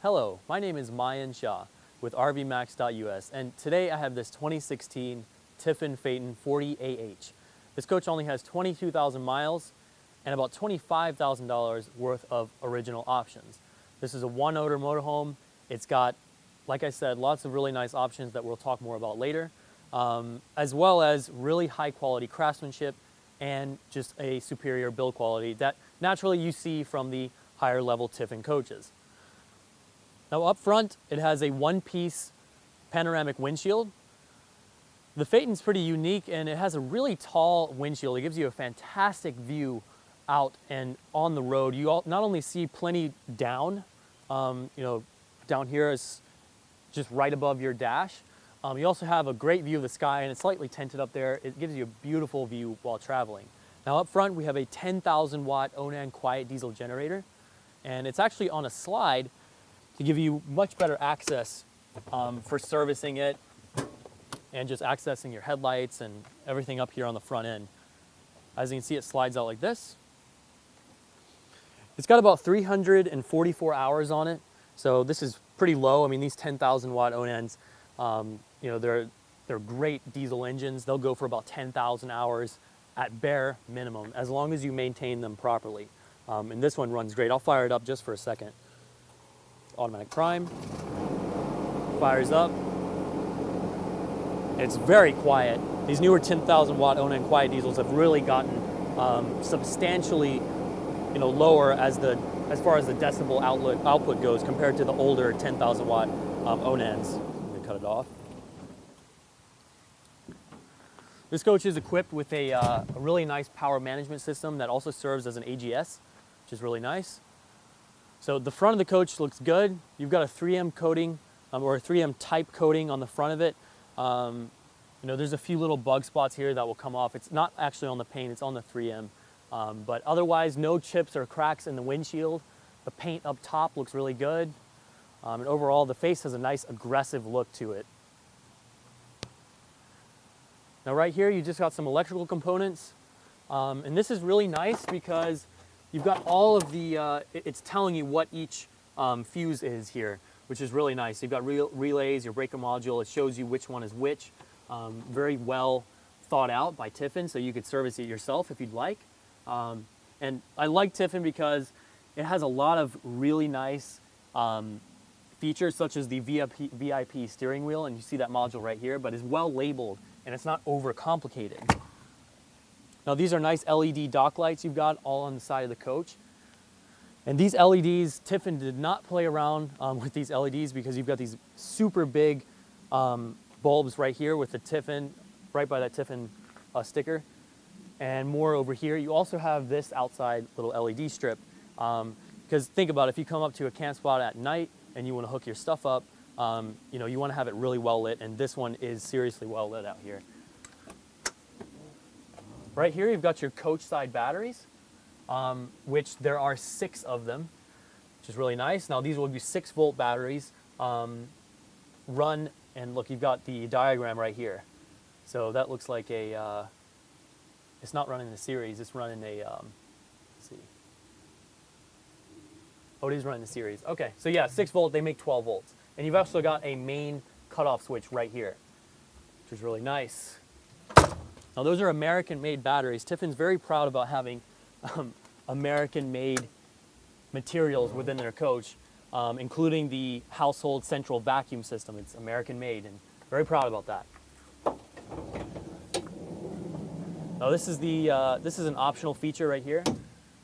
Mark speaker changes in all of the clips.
Speaker 1: Hello, my name is Mayan Shah with RVMax.us, and today I have this 2016 Tiffin Phaeton 40AH. This coach only has 22,000 miles and about $25,000 worth of original options. This is a one-owner motorhome. It's got, like I said, lots of really nice options that we'll talk more about later, as well as really high-quality craftsmanship and just a superior build quality that naturally you see from the higher-level Tiffin coaches. Now up front, it has a one-piece panoramic windshield. The Phaeton's pretty unique and it has a really tall windshield. It gives you a fantastic view out and on the road. You not only see plenty down, down here is just right above your dash. You also have a great view of the sky and it's slightly tinted up there. It gives you a beautiful view while traveling. Now up front, we have a 10,000 watt Onan quiet diesel generator, and it's actually on a slide to give you much better access for servicing it and just accessing your headlights and everything up here on the front end. As you can see, it slides out like this. It's got about 344 hours on it, so this is pretty low. I mean, these 10,000 watt Onans, they're great diesel engines. They'll go for about 10,000 hours at bare minimum, as long as you maintain them properly. And this one runs great. I'll fire it up just for a second. Automatic prime, fires up. It's very quiet. These newer 10,000 watt Onan quiet diesels have really gotten substantially, lower as far as the decibel output goes compared to the older 10,000 watt Onans. I'm gonna cut it off. This coach is equipped with a really nice power management system that also serves as an AGS, which is really nice. So the front of the coach looks good. You've got a 3M coating or a 3M type coating on the front of it. There's a few little bug spots here that will come off. It's not actually on the paint, it's on the 3M. But otherwise, no chips or cracks in the windshield. The paint up top looks really good. And overall, the face has a nice aggressive look to it. Now right here, you just got some electrical components. And this is really nice because you've got all of the, it's telling you what each fuse is here, which is really nice. You've got relays, your breaker module, it shows you which one is which. Very well thought out by Tiffin, so you could service it yourself if you'd like. And I like Tiffin because it has a lot of really nice features, such as the VIP steering wheel, and you see that module right here, but it's well labeled and it's not overcomplicated. Now these are nice LED dock lights you've got all on the side of the coach. And these LEDs, Tiffin did not play around with these LEDs because you've got these super big bulbs right here with the Tiffin, right by that Tiffin sticker. And more over here. You also have this outside little LED strip. Because think about it, if you come up to a camp spot at night and you want to hook your stuff up, you want to have it really well lit, and this one is seriously well lit out here. Right here, you've got your coach side batteries, which there are 6 of them, which is really nice. Now these will be 6-volt batteries, run, and look, you've got the diagram right here. So that looks like a, it's not running the series, it's running a, let's see. Oh, it is running the series. Okay, so yeah, 6-volt, they make 12 volts. And you've also got a main cutoff switch right here, which is really nice. Now those are American-made batteries. Tiffin's very proud about having American-made materials within their coach, including the household central vacuum system. It's American-made, and very proud about that. Now this is an optional feature right here.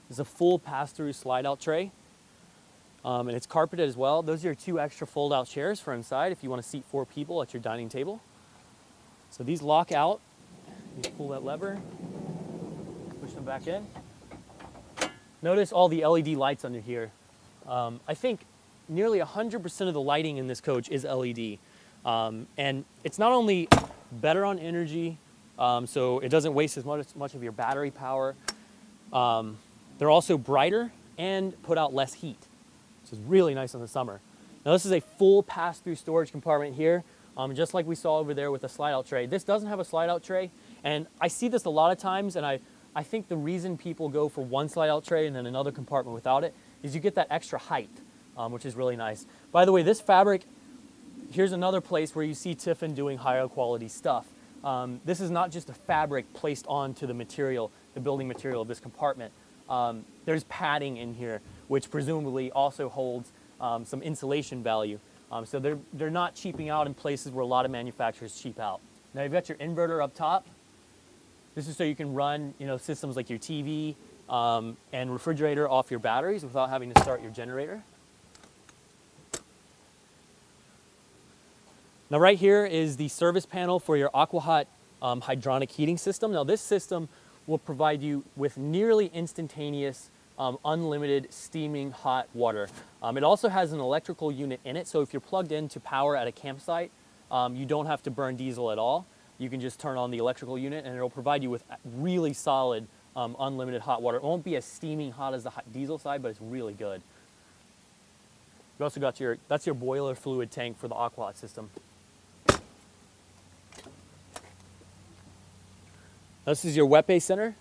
Speaker 1: It's a full pass-through slide-out tray, and it's carpeted as well. Those are your 2 extra fold-out chairs for inside if you want to seat 4 people at your dining table. So these lock out. You pull that lever, push them back in. Notice all the LED lights under here. I think nearly 100% of the lighting in this coach is LED. And it's not only better on energy, so it doesn't waste as much of your battery power. They're also brighter and put out less heat, which is really nice in the summer. Now this is a full pass-through storage compartment here, just like we saw over there with the slide-out tray. This doesn't have a slide-out tray. And I see this a lot of times, and I think the reason people go for one slide-out tray and then another compartment without it is you get that extra height. which is really nice. By the way, this fabric, here's another place where you see Tiffin doing higher quality stuff. This is not just a fabric placed onto the material, the building material of this compartment. There's padding in here, which presumably also holds some insulation value. So they're not cheaping out in places where a lot of manufacturers cheap out. Now you've got your inverter up top. This is so you can run, systems like your TV and refrigerator off your batteries without having to start your generator. Now right here is the service panel for your AquaHot hydronic heating system. Now this system will provide you with nearly instantaneous, unlimited steaming hot water. It also has an electrical unit in it, so if you're plugged into power at a campsite, you don't have to burn diesel at all. You can just turn on the electrical unit and it'll provide you with really solid, unlimited hot water. It won't be as steaming hot as the diesel side, but it's really good. You also got that's your boiler fluid tank for the AquaHot system. This is your wet bay center.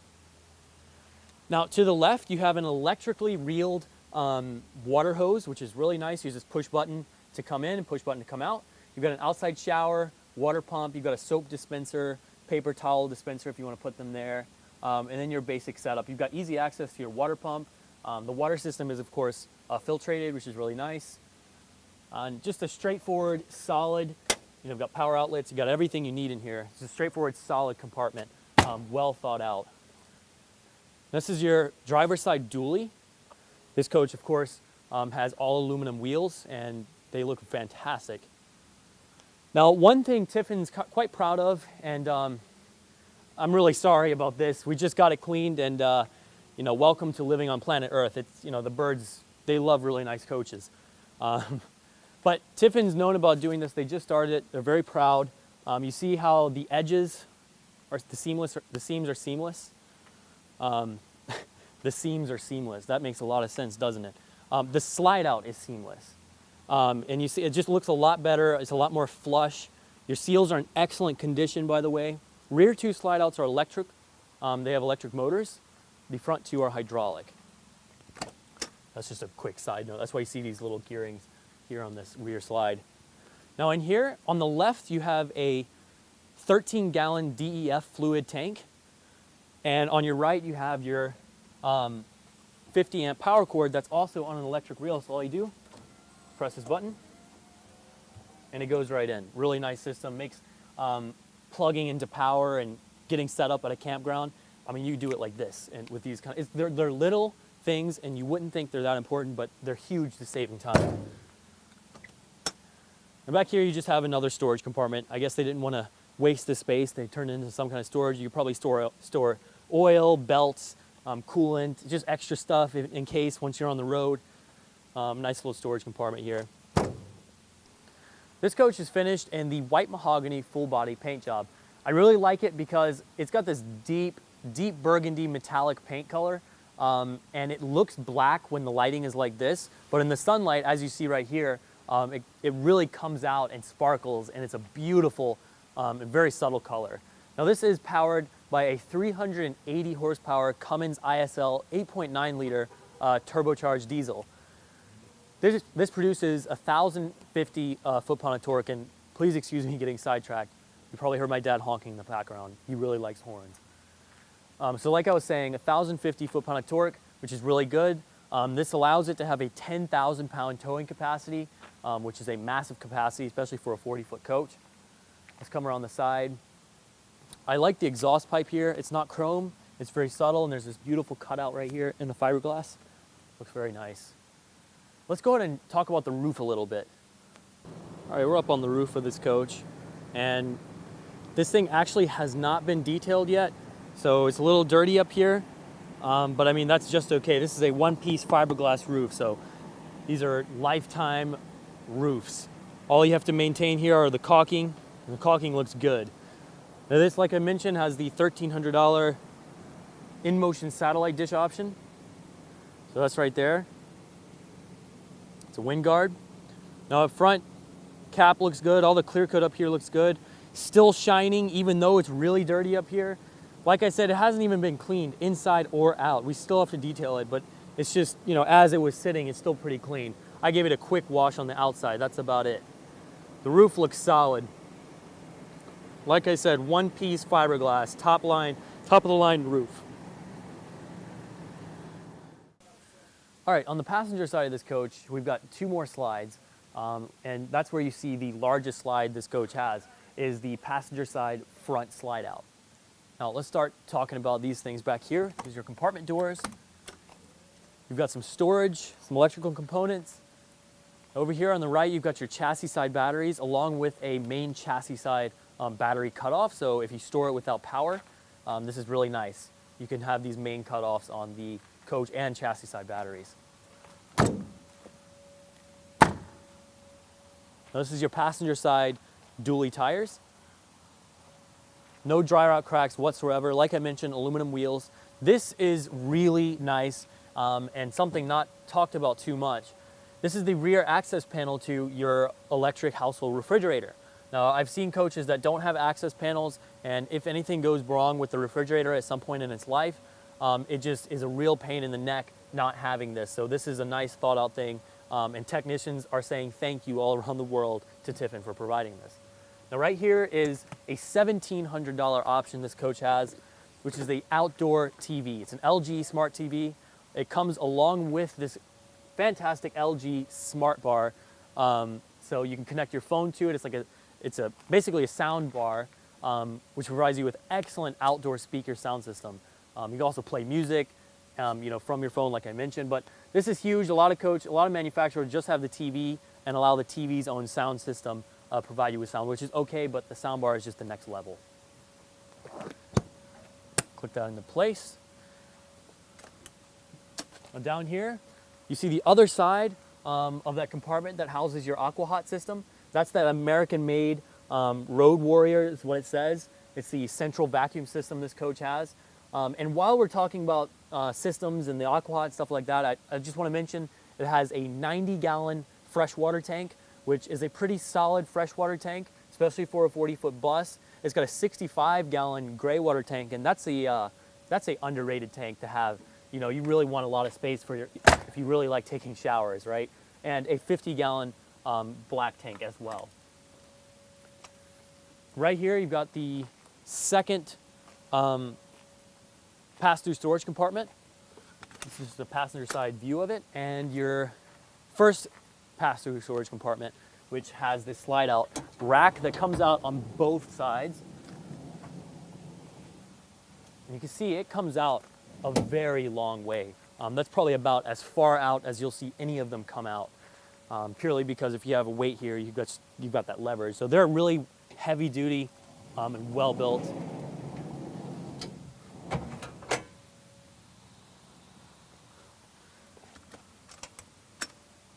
Speaker 1: Now to the left, you have an electrically reeled water hose, which is really nice. Use this push button to come in and push button to come out. You've got an outside shower, water pump, you've got a soap dispenser, paper towel dispenser if you want to put them there, and then your basic setup. You've got easy access to your water pump. The water system is, of course, filtrated, which is really nice. Just a straightforward, solid, you've got power outlets, you've got everything you need in here. It's a straightforward, solid compartment. Well thought out. This is your driver's side dually. This coach, of course, has all aluminum wheels and they look fantastic. Now, one thing Tiffin's quite proud of, and I'm really sorry about this. We just got it cleaned and, welcome to living on planet Earth. It's, the birds, they love really nice coaches. But Tiffin's known about doing this. They just started it. They're very proud. You see how the edges the seams are seamless. The seams are seamless. That makes a lot of sense, doesn't it? The slide out is seamless. And you see, it just looks a lot better. It's a lot more flush. Your seals are in excellent condition, by the way. Rear two slide outs are electric. They have electric motors. The front two are hydraulic. That's just a quick side note. That's why you see these little gearings here on this rear slide. Now in here, on the left, you have a 13-gallon DEF fluid tank. And on your right, you have your 50-amp power cord that's also on an electric reel. So all you do, press this button, and it goes right in. Really nice system. Makes plugging into power and getting set up at a campground. I mean, you do it like this. And with these they're little things, and you wouldn't think they're that important, but they're huge to saving time. And back here, you just have another storage compartment. I guess they didn't want to waste the space. They turned it into some kind of storage. You could probably store oil, belts, coolant, just extra stuff in case once you're on the road. Nice little storage compartment here. This coach is finished in the white mahogany full body paint job. I really like it because it's got this deep burgundy metallic paint color, and it looks black when the lighting is like this, but in the sunlight, as you see right here, it really comes out and sparkles, and it's a beautiful, very subtle color. Now this is powered by a 380 horsepower Cummins ISL 8.9 liter turbocharged diesel. This produces 1,050 foot-pound of torque, and please excuse me getting sidetracked. You probably heard my dad honking in the background. He really likes horns. So like I was saying, 1,050 foot-pound of torque, which is really good. This allows it to have a 10,000 pound towing capacity, which is a massive capacity, especially for a 40-foot coach. Let's come around the side. I like the exhaust pipe here. It's not chrome, it's very subtle, and there's this beautiful cutout right here in the fiberglass. Looks very nice. Let's go ahead and talk about the roof a little bit. All right, we're up on the roof of this coach, and this thing actually has not been detailed yet, so it's a little dirty up here, but I mean, that's just okay. This is a one-piece fiberglass roof, so these are lifetime roofs. All you have to maintain here are the caulking, and the caulking looks good. Now this, like I mentioned, has the $1,300 in-motion satellite dish option. So that's right there. It's a wind guard. Now up front, cap looks good. All the clear coat up here looks good. Still shining, even though it's really dirty up here. Like I said, it hasn't even been cleaned inside or out. We still have to detail it, but it's just, as it was sitting, it's still pretty clean. I gave it a quick wash on the outside. That's about it. The roof looks solid. Like I said, one-piece fiberglass, top of the line roof. All right, on the passenger side of this coach, we've got 2 more slides, and that's where you see the largest slide this coach has, is the passenger side front slide out. Now let's start talking about these things back here. Here's your compartment doors. You've got some storage, some electrical components. Over here on the right, you've got your chassis side batteries along with a main chassis side battery cutoff. So if you store it without power, this is really nice. You can have these main cutoffs on the coach and chassis side batteries. Now this is your passenger side dually tires. No dry rot cracks whatsoever. Like I mentioned, aluminum wheels. This is really nice and something not talked about too much. This is the rear access panel to your electric household refrigerator. Now, I've seen coaches that don't have access panels, and if anything goes wrong with the refrigerator at some point in its life, it just is a real pain in the neck not having this. So this is a nice thought out thing, and technicians are saying thank you all around the world to Tiffin for providing this. Now right here is a $1,700 option this coach has, which is the outdoor TV. It's an LG smart TV. It comes along with this fantastic LG smart bar, so you can connect your phone to it. It's basically a sound bar, which provides you with excellent outdoor speaker sound system. You can also play music, from your phone, like I mentioned. But this is huge. A lot of manufacturers just have the TV and allow the TV's own sound system provide you with sound, which is okay. But the sound bar is just the next level. Click that into place. Now down here, you see the other side of that compartment that houses your AquaHot system. That's that American-made Road Warrior is what it says. It's the central vacuum system this coach has. And while we're talking about systems and the AquaHot, stuff like that, I just want to mention it has a 90-gallon freshwater tank, which is a pretty solid freshwater tank, especially for a 40-foot bus. It's got a 65-gallon gray water tank, and that's a underrated tank to have. You really want a lot of space for if you really like taking showers, right? And a 50-gallon black tank as well. Right here, you've got the second pass-through storage compartment. This is the passenger side view of it, and your first pass-through storage compartment, which has this slide-out rack that comes out on both sides. And you can see it comes out a very long way. That's probably about as far out as you'll see any of them come out, purely because if you have a weight here, you've got that leverage. So they're really heavy duty and well built.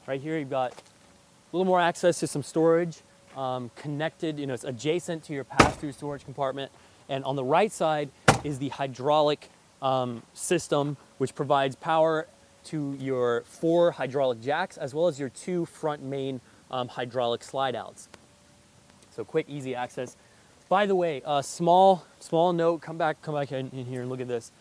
Speaker 1: Right here, you've got a little more access to some storage, connected, it's adjacent to your pass-through storage compartment. And on the right side is the hydraulic system, which provides power to your 4 hydraulic jacks, as well as your 2 front main hydraulic slide outs. So quick, easy access. By the way, small note, come back in here and look at this.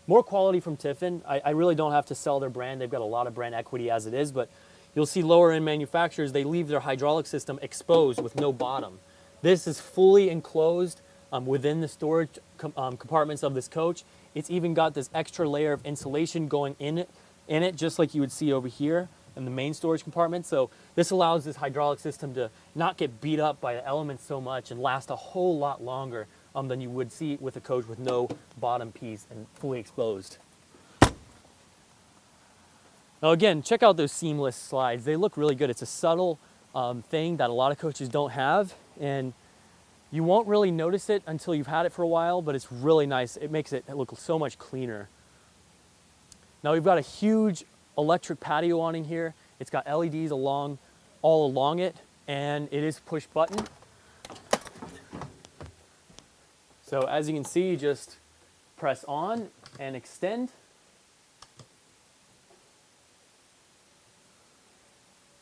Speaker 1: More quality from Tiffin. I really don't have to sell their brand. They've got a lot of brand equity as it is, but you'll see lower end manufacturers, they leave their hydraulic system exposed with no bottom. This is fully enclosed within the storage compartments of this coach. It's even got this extra layer of insulation going in it, just like you would see over here in the main storage compartment. So this allows this hydraulic system to not get beat up by the elements so much and last a whole lot longer than you would see with a coach with no bottom piece and fully exposed. Now again, check out those seamless slides. They look really good. It's a subtle thing that a lot of coaches don't have, and you won't really notice it until you've had it for a while, but it's really nice. It makes it look so much cleaner. Now we've got a huge electric patio awning here. It's got LEDs all along it, and it is push button. So as you can see, you just press on and extend.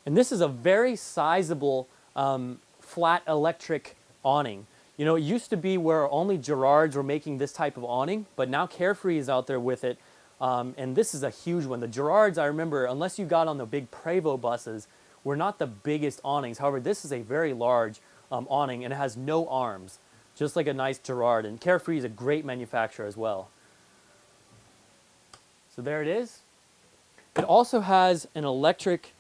Speaker 1: And this is a very sizable flat electric awning. It used to be where only Girards were making this type of awning, but now Carefree is out there with it. And this is a huge one. The Gerards, I remember, unless you got on the big Prevost buses, were not the biggest awnings. However, this is a very large awning, and it has no arms, just like a nice Gerard. And Carefree is a great manufacturer as well. So there it is. It also has an electric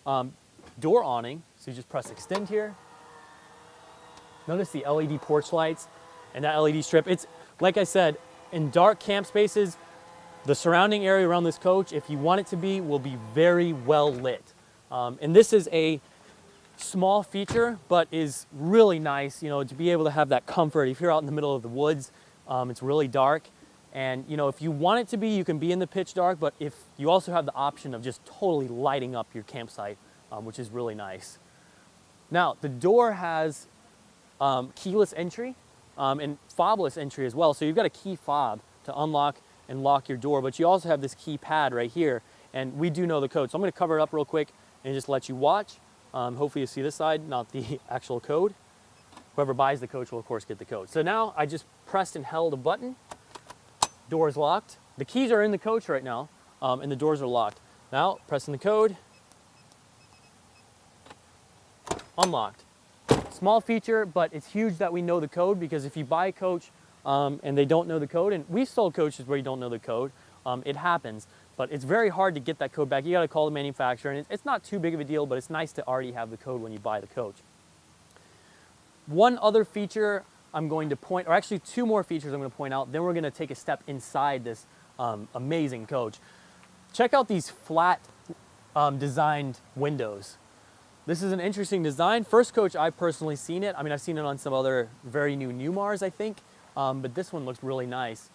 Speaker 1: door awning. So you just press extend here. Notice the LED porch lights and that LED strip. It's, like I said, in dark camp spaces, the surrounding area around this coach, if you want it to be, will be very well lit. And this is a small feature, but is really nice, you know, to be able to have that comfort. If you're out in the middle of the woods, it's really dark. And, you know, if you want it to be, you can be in the pitch dark, but if you also have the option of just totally lighting up your campsite, which is really nice. Now, the door has keyless entry and fobless entry as well. So you've got a key fob to unlock and lock your door, but you also have this keypad right here, and we do know the code. So I'm gonna cover it up real quick and just let you watch. Hopefully you see this side, not the actual code. Whoever buys the coach will of course get the code. So now I just pressed and held a button. Door is locked. The keys are in the coach right now, and the doors are locked. Now, pressing the code, unlocked. Small feature, but it's huge that we know the code, because if you buy a coach and they don't know the code, and we've sold coaches where you don't know the code, it happens, but it's very hard to get that code back. You gotta call the manufacturer, and it's not too big of a deal, but it's nice to already have the code when you buy the coach. One other feature I'm going to point, or actually two more features I'm going to point out, then we're going to take a step inside this amazing coach. Check out these flat designed windows. This is an interesting design. First coach I've personally seen it. I mean, I've seen it on some other very new Newmars, I think, but this one looks really nice.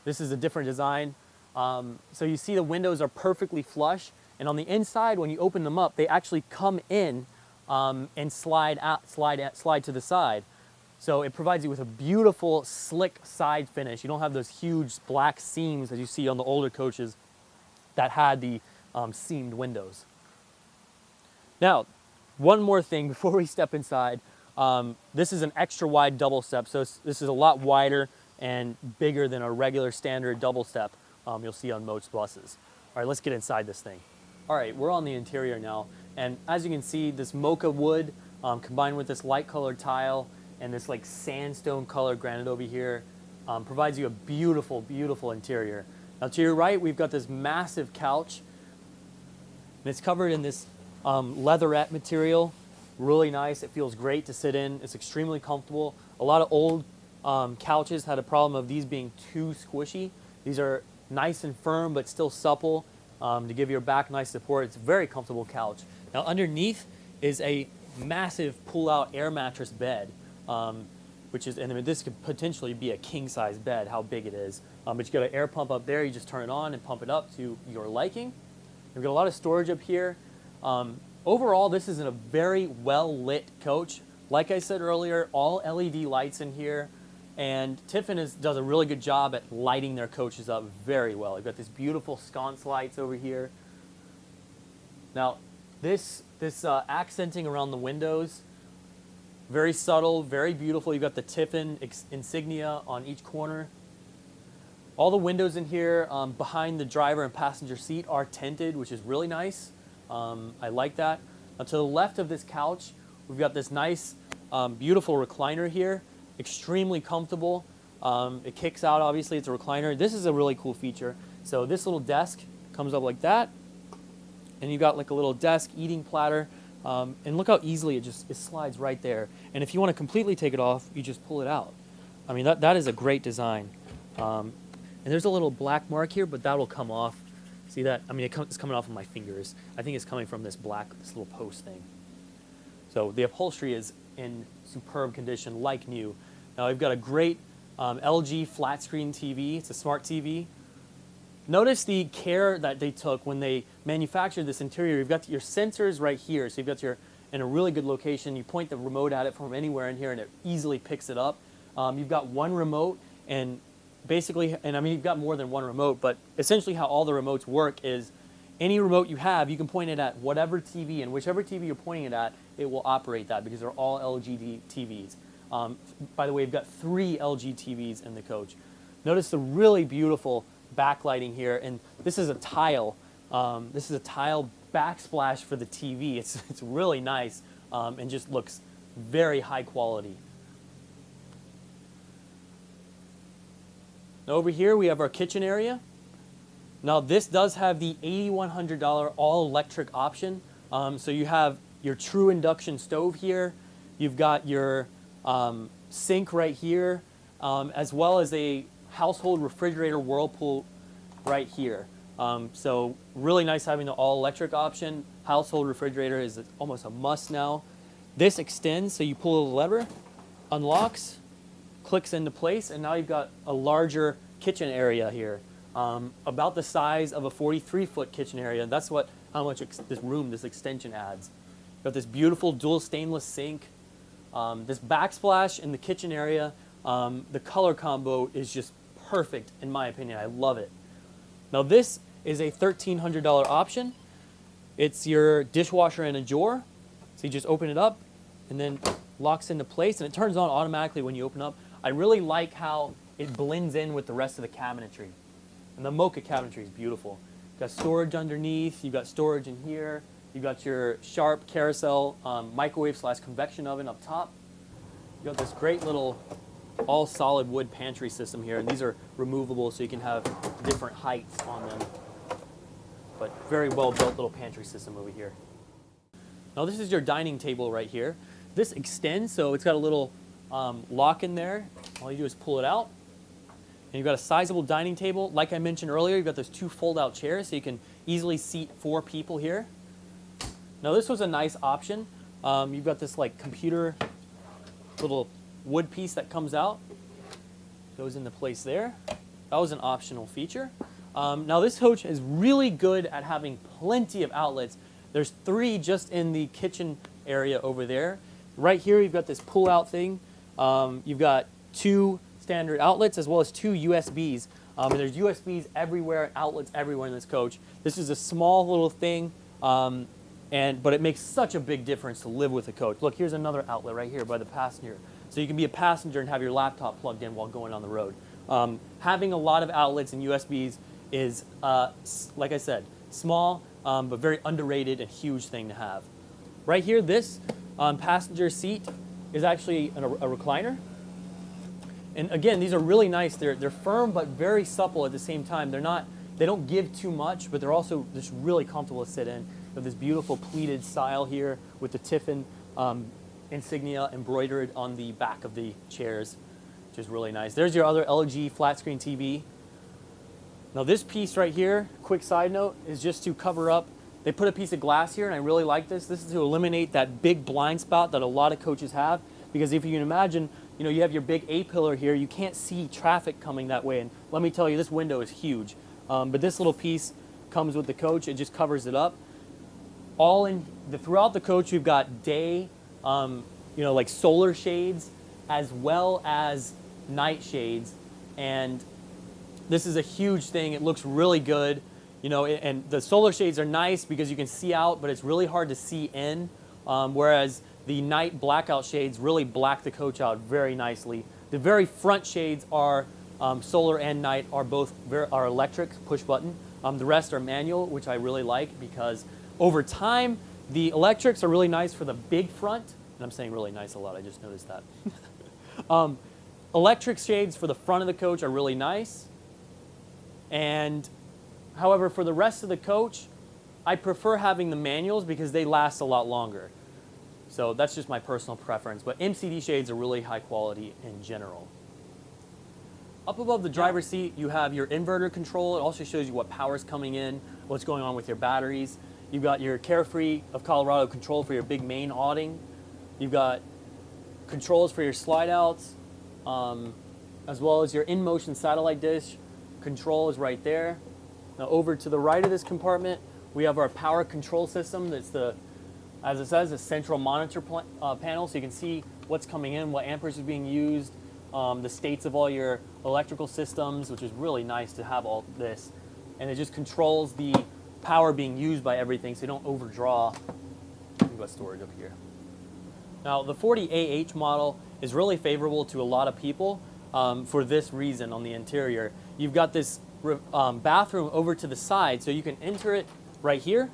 Speaker 1: This is a different design. So you see the windows are perfectly flush, and on the inside, when you open them up, they actually come in and slide to the side. So it provides you with a beautiful, slick side finish. You don't have those huge black seams as you see on the older coaches that had the seamed windows. Now, one more thing before we step inside. This is an extra wide double step, so this is a lot wider and bigger than a regular standard double step you'll see on most buses. All right, let's get inside this thing. All right, we're on the interior now, and as you can see, this mocha wood combined with this light colored tile and this like sandstone colored granite over here provides you a beautiful, beautiful interior. Now to your right, we've got this massive couch, and it's covered in this leatherette material. Really nice. It feels great to sit in. It's extremely comfortable. A lot of old couches had a problem of these being too squishy. These are nice and firm, but still supple to give your back nice support. It's a very comfortable couch. Now underneath is a massive pull-out air mattress bed. Which is, and I mean, this could potentially be a king-size bed, how big it is. But you got an air pump up there. You just turn it on and pump it up to your liking. We've got a lot of storage up here. Overall, this is a very well-lit coach. Like I said earlier, all LED lights in here, and Tiffin does a really good job at lighting their coaches up very well. You've got these beautiful sconce lights over here. Now, this accenting around the windows, very subtle, very beautiful. You've got the Tiffin insignia on each corner. All the windows in here behind the driver and passenger seat are tinted, which is really nice. I like that. Now to the left of this couch, we've got this nice, beautiful recliner here. Extremely comfortable. It kicks out, obviously, it's a recliner. This is a really cool feature. So this little desk comes up like that, and you've got like a little desk, eating platter. And look how easily it slides right there. And if you want to completely take it off, you just pull it out. I mean, that is a great design. And there's a little black mark here, but that'll come off. See that? I mean, it's coming off of my fingers. I think it's coming from this little post thing. So the upholstery is in superb condition, like new. Now I've got a great LG flat screen TV. It's a smart TV. Notice the care that they took when they manufactured this interior. You've got your sensors right here. So you've got in a really good location. You point the remote at it from anywhere in here and it easily picks it up. You've got one remote, and basically, and I mean, you've got more than one remote, but essentially how all the remotes work is any remote you have, you can point it at whatever TV, and whichever TV you're pointing it at, it will operate that because they're all LG TVs. By the way, we've got 3 LG TVs in the coach. Notice the really beautiful backlighting here, and this is a tile. This is a tile backsplash for the TV. It's really nice and just looks very high quality. Now over here we have our kitchen area. Now this does have the $8,100 all-electric option. So you have your true induction stove here. You've got your sink right here, as well as a household refrigerator Whirlpool right here. So really nice having the all-electric option. Household refrigerator is almost a must now. This extends, so you pull the lever, unlocks, clicks into place, and now you've got a larger kitchen area here, about the size of a 43-foot kitchen area. That's how much this extension adds. You've got this beautiful dual stainless sink, this backsplash in the kitchen area. The color combo is just perfect in my opinion. I love it. Now this is a $1,300 option. It's your dishwasher and a drawer. So you just open it up and then locks into place, and it turns on automatically when you open up. I really like how it blends in with the rest of the cabinetry. And the mocha cabinetry is beautiful. You've got storage underneath, you've got storage in here, you've got your Sharp carousel microwave / convection oven up top. You've got this great little all solid wood pantry system here, and these are removable so you can have different heights on them. But very well built little pantry system over here. Now this is your dining table right here. This extends, so it's got a little lock in there. All you do is pull it out. And you've got a sizable dining table. Like I mentioned earlier, you've got those 2 fold-out chairs, so you can easily seat 4 people here. Now this was a nice option. You've got this like computer little wood piece that comes out. Goes into place there. That was an optional feature. Now this coach is really good at having plenty of outlets. There's 3 just in the kitchen area over there. Right here you've got this pull-out thing. You've got 2 standard outlets as well as 2 USBs. And there's USBs everywhere and outlets everywhere in this coach. This is a small little thing, but it makes such a big difference to live with a coach. Look, here's another outlet right here by the passenger. So you can be a passenger and have your laptop plugged in while going on the road. Having a lot of outlets and USBs is, like I said, small, but very underrated and huge thing to have. Right here, this passenger seat is actually a recliner. And again, these are really nice. They're firm but very supple at the same time. They don't give too much, but they're also just really comfortable to sit in. You have this beautiful pleated style here with the Tiffin insignia embroidered on the back of the chairs, which is really nice. There's your other LG flat screen TV. Now this piece right here, quick side note, is just to cover up. They put a piece of glass here, and I really like this. This is to eliminate that big blind spot that a lot of coaches have, because if you can imagine, you have your big A-pillar here, you can't see traffic coming that way, and let me tell you, this window is huge. But this little piece comes with the coach, it just covers it up. Throughout the coach, we've got day, like solar shades, as well as night shades, and this is a huge thing. It looks really good, and the solar shades are nice because you can see out, but it's really hard to see in, whereas the night blackout shades really black the coach out very nicely. The very front shades are solar and night, are both are electric, push button. The rest are manual, which I really like because over time, the electrics are really nice for the big front. And I'm saying really nice a lot, I just noticed that. Electric shades for the front of the coach are really nice. And however, for the rest of the coach, I prefer having the manuals because they last a lot longer. So that's just my personal preference, but MCD shades are really high quality in general. Up above the driver's seat, you have your inverter control. It also shows you what power is coming in, what's going on with your batteries. You've got your Carefree of Colorado control for your big main awning. You've got controls for your slide outs, as well as your in-motion satellite dish. Control is right there. Now over to the right of this compartment, we have our power control system. That's as it says, a central monitor panel, so you can see what's coming in, what amperes is being used, the states of all your electrical systems, which is really nice to have all this. And it just controls the power being used by everything so you don't overdraw. We've got storage up here. Now, the 40AH model is really favorable to a lot of people for this reason on the interior. You've got this bathroom over to the side, so you can enter it right here,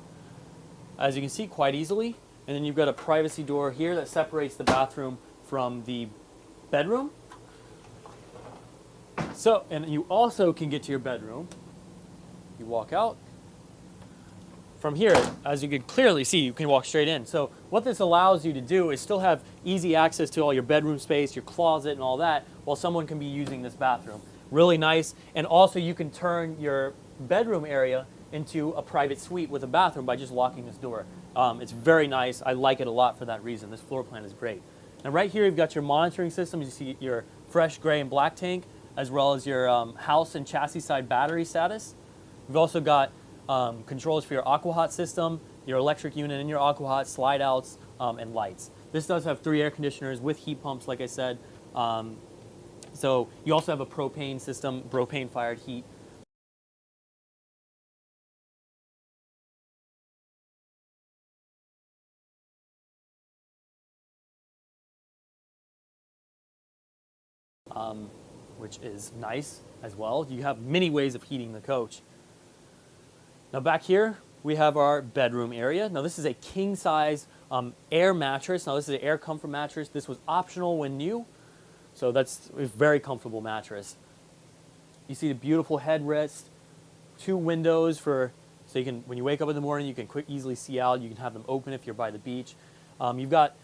Speaker 1: as you can see, quite easily. And then you've got a privacy door here that separates the bathroom from the bedroom. So, and you also can get to your bedroom. You walk out. From here, as you can clearly see, you can walk straight in. So what this allows you to do is still have easy access to all your bedroom space, your closet, and all that, while someone can be using this bathroom. Really nice. And also you can turn your bedroom area into a private suite with a bathroom by just locking this door. It's very nice. I like it a lot for that reason. This floor plan is great. And right here, you've got your monitoring system. You see your fresh gray and black tank, as well as your house and chassis side battery status. You've also got controls for your AquaHot system, your electric unit in your AquaHot, slide outs, and lights. This does have 3 air conditioners with heat pumps, like I said. So you also have a propane system, propane fired heat. Which is nice as well. You have many ways of heating the coach. Now back here, we have our bedroom area. Now this is a king size air mattress. Now this is an air comfort mattress. This was optional when new, so that's a very comfortable mattress. You see the beautiful headrest, 2 windows for, so you can, when you wake up in the morning, you can easily see out. You can have them open if you're by the beach. You've got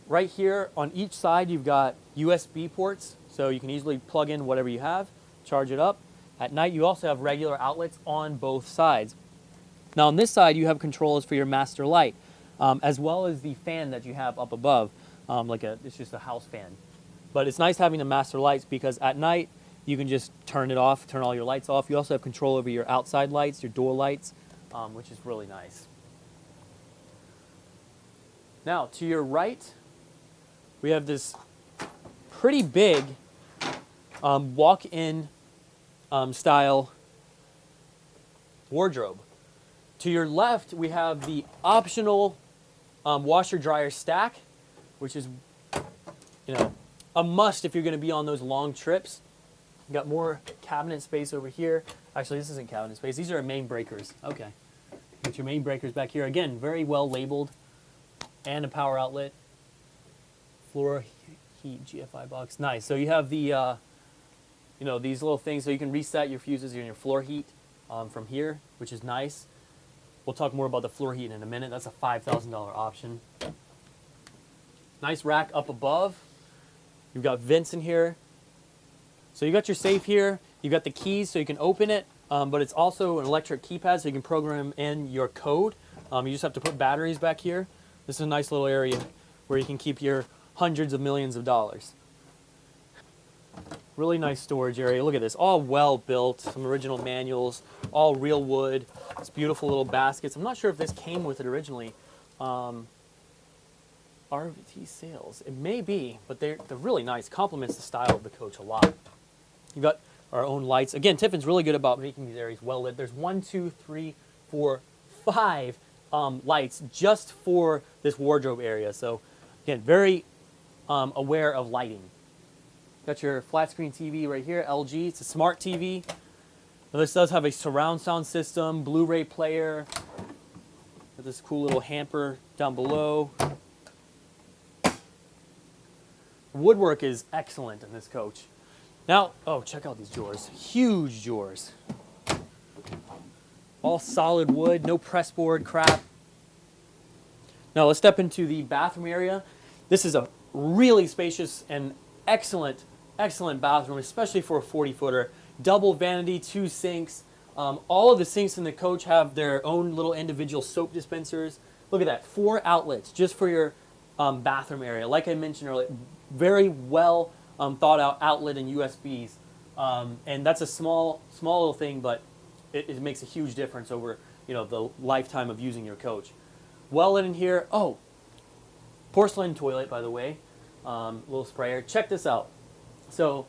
Speaker 1: right here on each side, you've got USB ports, so you can easily plug in whatever you have, charge it up. At night, you also have regular outlets on both sides. Now on this side, you have controls for your master light, as well as the fan that you have up above, it's just a house fan. But it's nice having the master lights because at night, you can just turn it off, turn all your lights off. You also have control over your outside lights, your door lights, which is really nice. Now, to your right, we have this pretty big walk-in style wardrobe. To your left, we have the optional washer-dryer stack, which is, a must if you're going to be on those long trips. You got more cabinet space over here. Actually, this isn't cabinet space. These are our main breakers. Okay. Get your main breakers back here. Again, very well labeled. And a power outlet. Floor heat GFI box. Nice. So you have the, these little things so you can reset your fuses and your floor heat from here, which is nice. We'll talk more about the floor heat in a minute. That's a $5,000 option. Nice rack up above. You've got vents in here. So you got your safe here. You've got the keys so you can open it, but it's also an electric keypad so you can program in your code. You just have to put batteries back here. This is a nice little area where you can keep your hundreds of millions of dollars. Really nice storage area. Look at this, all well built, some original manuals, all real wood. It's beautiful little baskets. I'm not sure if this came with it originally. RVT sales, it may be, but they're really nice. Complements the style of the coach a lot. You've got our own lights. Again, Tiffin's really good about making these areas well lit. There's 1, 2, 3, 4, 5 lights just for this wardrobe area. So again, very aware of lighting. Got your flat screen TV right here, LG. It's a smart TV. Now this does have a surround sound system, Blu-ray player. Got this cool little hamper down below. Woodwork is excellent in this coach. Now, oh, check out these drawers. Huge drawers. All solid wood, no pressboard crap. Now let's step into the bathroom area. This is a really spacious and excellent bathroom, especially for a 40-footer. Double vanity, 2 sinks. All of the sinks in the coach have their own little individual soap dispensers. Look at that, 4 outlets just for your bathroom area. Like I mentioned earlier, very well thought out outlet and USBs. And that's a small little thing, but it makes a huge difference over the lifetime of using your coach. Well lit in here. Oh, porcelain toilet, by the way. Little sprayer. Check this out. So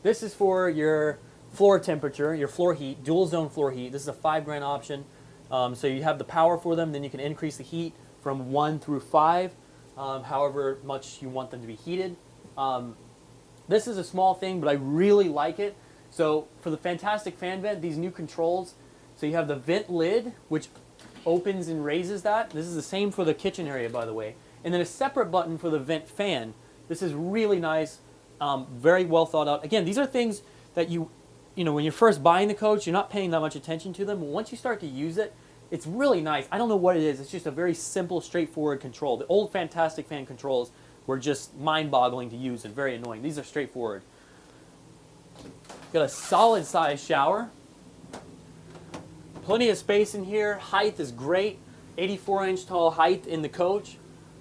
Speaker 1: this is for your floor temperature, your floor heat, dual zone floor heat. This is a $5,000 option. So you have the power for them, then you can increase the heat from 1 through 5, however much you want them to be heated. This is a small thing, but I really like it. So for the fantastic fan vent, these new controls, so you have the vent lid, which opens and raises that. This is the same for the kitchen area, by the way. And then a separate button for the vent fan. This is really nice, very well thought out. Again, these are things that you know, when you're first buying the coach, you're not paying that much attention to them. But once you start to use it, it's really nice. I don't know what it is. It's just a very simple, straightforward control. The old Fantastic Fan controls were just mind-boggling to use and very annoying. These are straightforward. Got a solid size shower. Plenty of space in here. Height is great. 84-inch tall height in the coach.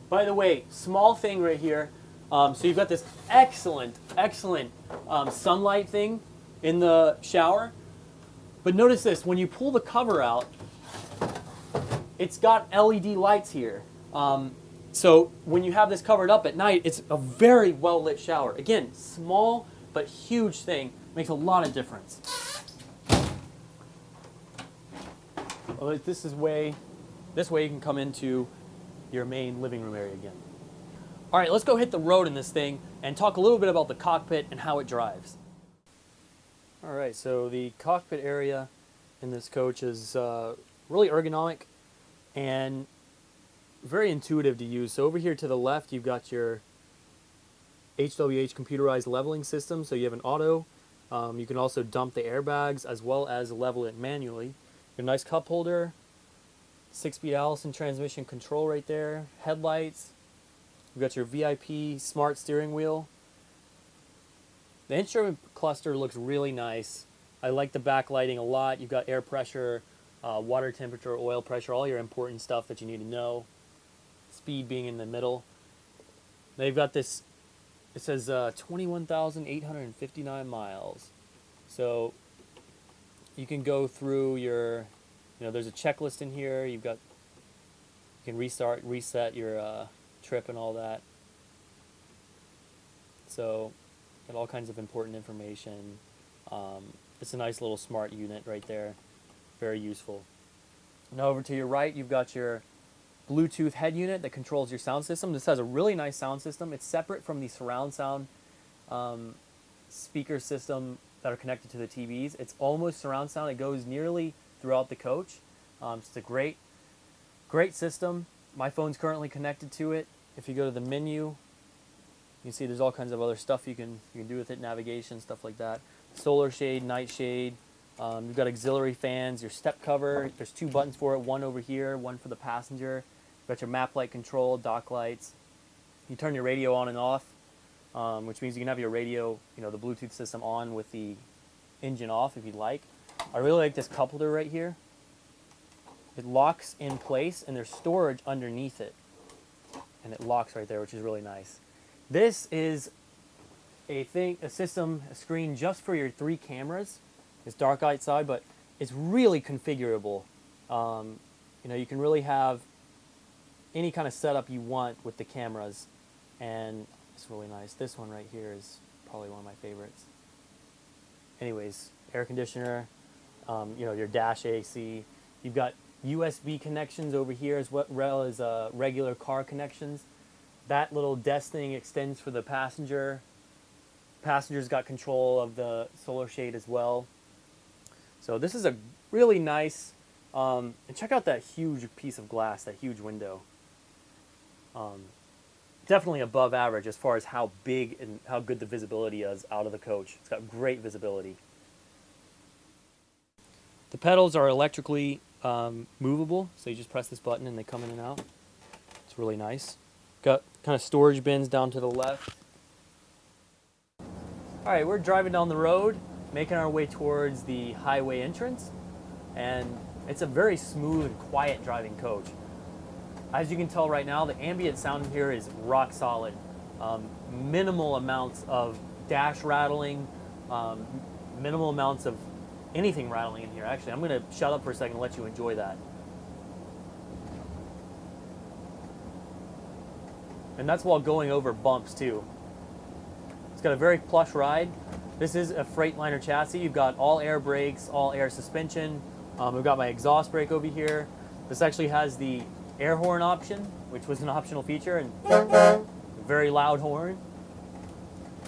Speaker 1: By the way, small thing right here. So you've got this excellent sunlight thing in the shower. But notice this, when you pull the cover out, it's got LED lights here. So when you have this covered up at night, it's a very well lit shower. Again, small but huge thing. Makes a lot of difference. Well, this way you can come into your main living room area again. All right, let's go hit the road in this thing and talk a little bit about the cockpit and how it drives. All right, so the cockpit area in this coach is really ergonomic and very intuitive to use. So over here to the left, you've got your HWH computerized leveling system. So you have an auto. You can also dump the airbags as well as level it manually. Your nice cup holder, 6-speed Allison transmission control right there, headlights. You've got your VIP smart steering wheel. The instrument cluster looks really nice. I like the backlighting a lot. You've got air pressure, water temperature, oil pressure, all your important stuff that you need to know. Speed being in the middle. They've got this, it says 21,859 miles. So you can go through your, there's a checklist in here. You can reset your trip and all that. So got all kinds of important information. It's a nice little smart unit right there. Very useful. Now over to your right, you've got your Bluetooth head unit that controls your sound system. This has a really nice sound system. It's separate from the surround sound speaker system that are connected to the TVs. It's almost surround sound. It goes nearly throughout the coach. It's a great system. My phone's currently connected to it. If you go to the menu, you can see there's all kinds of other stuff you can do with it, navigation, stuff like that. Solar shade, night shade. You've got auxiliary fans, your step cover. There's 2 buttons for it, one over here, one for the passenger. You've got your map light control, dock lights. You turn your radio on and off, which means you can have your radio, the Bluetooth system on with the engine off if you'd like. I really like this cup holder right here. It locks in place and there's storage underneath it. And it locks right there, which is really nice. This is a screen just for your 3 cameras. It's dark outside, but it's really configurable. You can really have any kind of setup you want with the cameras, and it's really nice. This one right here is probably one of my favorites. Anyways, air conditioner, your dash AC. You've got USB connections over here as well as regular car connections. That little desk thing extends for the passenger. Passenger's got control of the solar shade as well. So this is a really nice, and check out that huge piece of glass, that huge window. Definitely above average as far as how big and how good the visibility is out of the coach. It's got great visibility. The pedals are electrically movable, so you just press this button and they come in and out. It's really nice. Got kind of storage bins down to the left. All right, we're driving down the road, making our way towards the highway entrance, and it's a very smooth and quiet driving coach. As you can tell right now, the ambient sound in here is rock solid. Minimal amounts of dash rattling, minimal amounts of anything rattling in here. Actually, I'm going to shut up for a second and let you enjoy that. And that's while going over bumps too. It's got a very plush ride. This is a Freightliner chassis. You've got all air brakes, all air suspension. We've got my exhaust brake over here. This actually has the air horn option, which was an optional feature, and a very loud horn.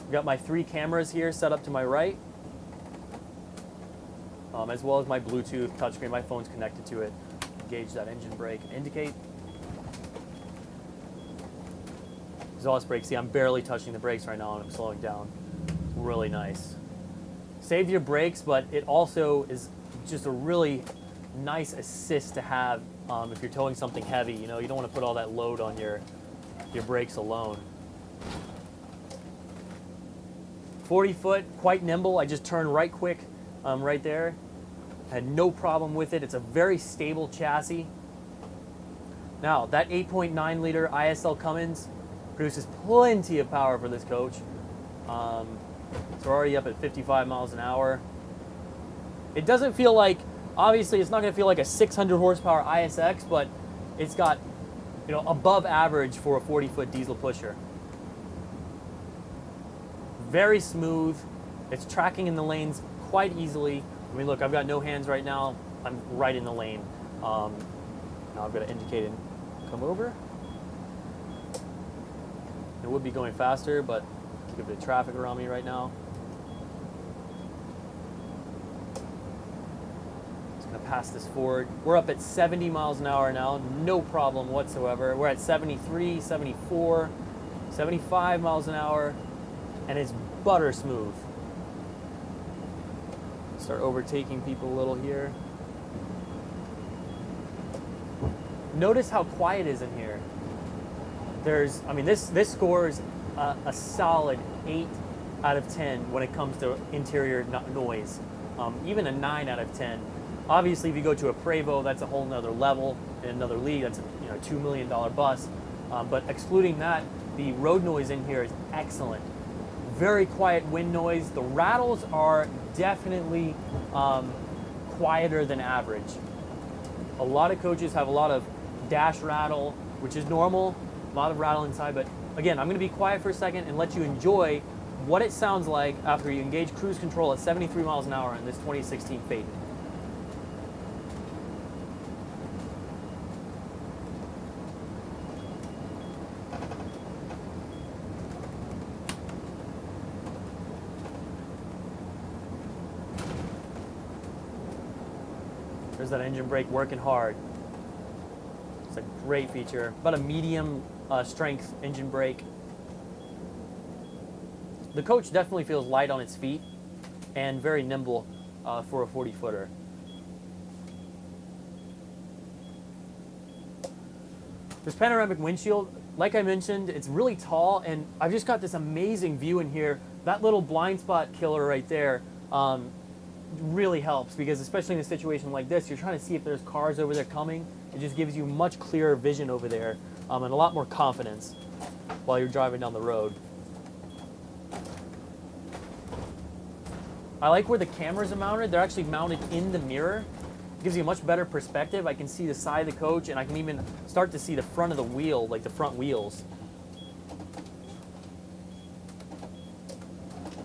Speaker 1: We've got my 3 cameras here set up to my right. as well as my Bluetooth touchscreen. My phone's connected to it. Engage that engine brake and indicate. Exhaust brake. See, I'm barely touching the brakes right now and I'm slowing down. It's really nice. Save your brakes, but it also is just a really nice assist to have if you're towing something heavy. You know, you don't want to put all that load on your brakes alone. 40 foot, quite nimble. I just turned right quick right there. Had no problem with it. It's a very stable chassis. Now, that 8.9 liter ISL Cummins produces plenty of power for this coach. So we're already up at 55 miles an hour. It doesn't feel like, obviously it's not going to feel like a 600 horsepower ISX, but it's got, you know, above average for a 40-foot diesel pusher. Very smooth. It's tracking in the lanes quite easily. I mean, look, I've got no hands right now. I'm right in the lane. Now I've got to indicate and come over. It would be going faster, but keep a bit of traffic around me right now. Just gonna pass this forward. We're up at 70 miles an hour now, no problem whatsoever. We're at 73, 74, 75 miles an hour, and it's butter smooth. Start overtaking people a little here. Notice how quiet it is in here. I mean, this scores a solid 8 out of 10 when it comes to interior noise. Even a 9 out of 10. Obviously, if you go to a Prevost, that's a whole nother level, in another league. That's a $2 million bus. But excluding that, the road noise in here is excellent. Very quiet wind noise. The rattles are definitely quieter than average. A lot of coaches have a lot of dash rattle, which is normal. A lot of rattle inside, but again, I'm going to be quiet for a second and let you enjoy what it sounds like after you engage cruise control at 73 miles an hour in this 2016 Phaeton. There's that engine brake working hard. It's a great feature. About a medium strength engine brake. The coach definitely feels light on its feet and very nimble for a 40-footer. This panoramic windshield, like I mentioned, it's really tall, and I've just got this amazing view in here. That little blind spot killer right there really helps, because especially in a situation like this, you're trying to see if there's cars over there coming. It just gives you much clearer vision over there and a lot more confidence while you're driving down the road. I like where the cameras are mounted. They're actually mounted in the mirror. It gives you a much better perspective. I can see the side of the coach, and I can even start to see the front of the wheel, like the front wheels.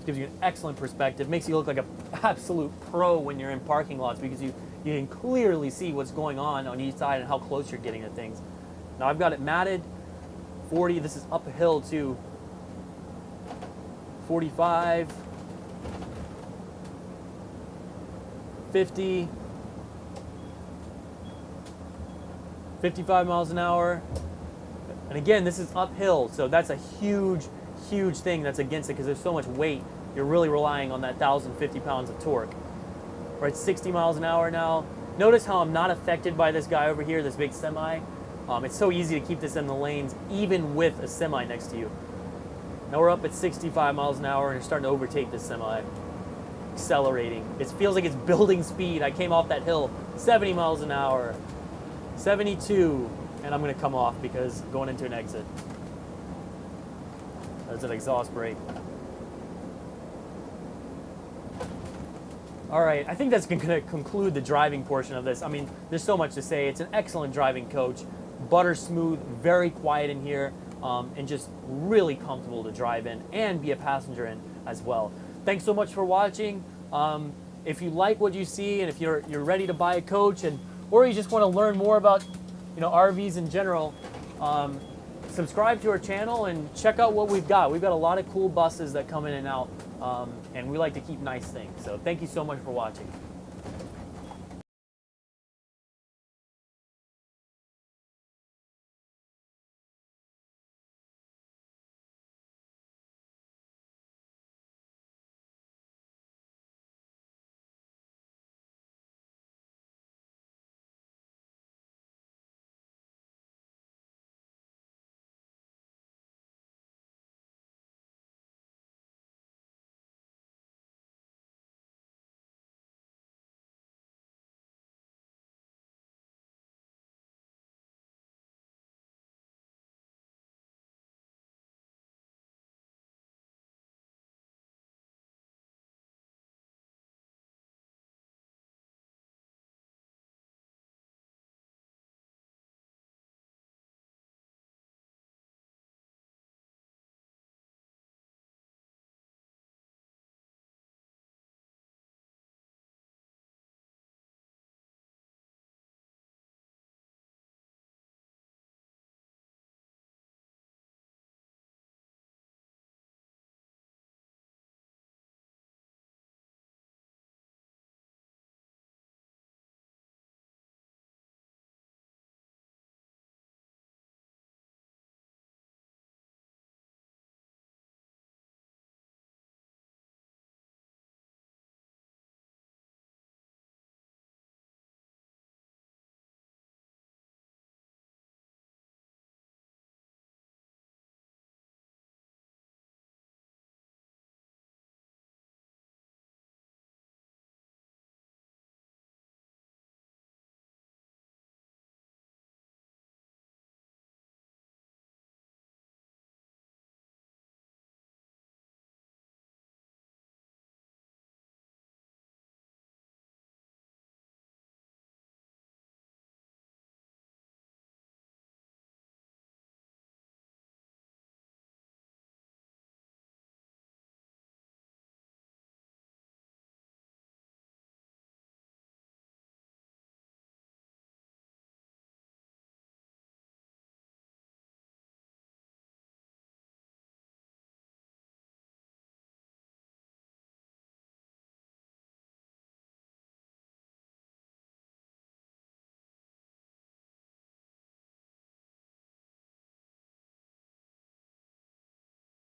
Speaker 1: It gives you an excellent perspective. Makes you look like an absolute pro when you're in parking lots, because you can clearly see what's going on each side and how close you're getting to things. Now I've got it matted. 40, this is up a hill too. 45, 50, 55 miles an hour. And again, this is uphill, so that's a huge thing that's against it, because there's so much weight. You're really relying on that 1,050 pounds of torque. We're at 60 miles an hour now. Notice how I'm not affected by this guy over here, this big semi. It's so easy to keep this in the lanes, even with a semi next to you. Now we're up at 65 miles an hour, and you're starting to overtake this semi. Accelerating. It feels like it's building speed. I came off that hill, 70 miles an hour, 72, and I'm going to come off because I'm going into an exit. There's an exhaust brake. All right, I think that's going to conclude the driving portion of this. I mean, there's so much to say. It's an excellent driving coach. Butter smooth, very quiet in here, and just really comfortable to drive in and be a passenger in as well. Thanks so much for watching. If you like what you see, and if you're ready to buy a coach, or you just want to learn more about RVs in general, subscribe to our channel and check out what we've got. We've got a lot of cool buses that come in and out, and we like to keep nice things. So thank you so much for watching.